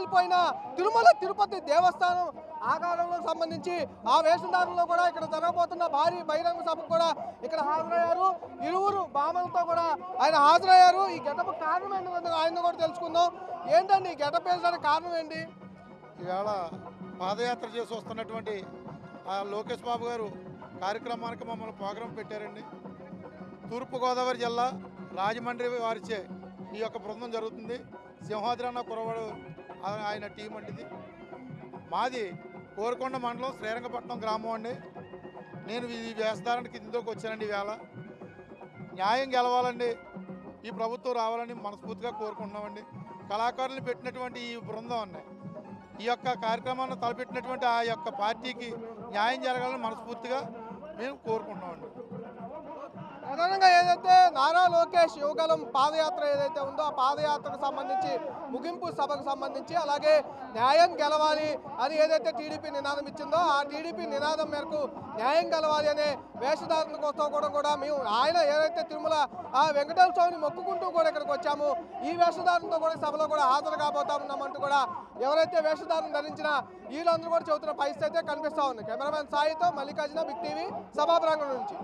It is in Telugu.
కూలిపోయిన తిరుమల తిరుపతి దేవస్థానం ఆకారంలో సంబంధించి ఆ వేషధారణలో కూడా ఇక్కడ జరగబోతున్న భారీ బహిరంగ సభకు కూడా ఇక్కడ హాజరయ్యారు. ఇరువురు భామలతో కూడా ఆయన హాజరయ్యారు. ఈ గెటప్ కారణం ఏంటంటే ఆయన కూడా తెలుసుకుందాం. ఏంటండి ఈ గెటప్ వేసడానికి కారణం ఏంటి? ఇవాళ పాదయాత్ర చేసి వస్తున్నటువంటి లోకేష్ బాబు గారు కార్యక్రమానికి మమ్మల్ని ప్రోగ్రాం పెట్టారండి. తూర్పుగోదావరి జిల్లా రాజమండ్రి వారిచే ఈ యొక్క బృందం జరుగుతుంది. సింహాద్రన్న కురవాడు ఆయన టీం అండి. ఇది మాది కోరుకొండ మండలం శ్రీరంగపట్నం గ్రామం అండి. నేను ఈ వేషధారణకి ఇందులోకి వచ్చానండి. ఈవేళ న్యాయం గెలవాలండి, ఈ ప్రభుత్వం రావాలని మనస్ఫూర్తిగా కోరుకుంటున్నామండి. కళాకారులు పెట్టినటువంటి ఈ బృందం అన్నీ ఈ యొక్క కార్యక్రమాన్ని తలపెట్టినటువంటి ఆ యొక్క పార్టీకి న్యాయం జరగాలని మనస్ఫూర్తిగా మేము కోరుకుంటున్నామండి. ప్రధానంగా ఏదైతే నారా లోకేష్ యువగలం పాదయాత్ర ఏదైతే ఉందో ఆ పాదయాత్రకు సంబంధించి ముగింపు సభకు సంబంధించి అలాగే న్యాయం గెలవాలి అని ఏదైతే టీడీపీ నినాదం ఇచ్చిందో ఆ టీడీపీ నినాదం మేరకు న్యాయం గెలవాలి అనే వేషధారణ కోసం కూడా మేము ఆయన ఏదైతే తిరుమల వెంకటేశ్వర స్వామిని మొక్కుకుంటూ కూడా ఇక్కడికి వచ్చాము. ఈ వేషధారణతో కూడా సభలో కూడా హాజరు కాబోతా ఉన్నామంటూ కూడా ఎవరైతే వేషధారణ ధరించిన వీళ్ళందరూ కూడా చెబుతున్న పరిస్థితి అయితే కనిపిస్తూ ఉంది. కెమెరామెన్ సాయితో మల్లికార్జున, బిగ్ టీవీ, సభా ప్రాంగణం నుంచి.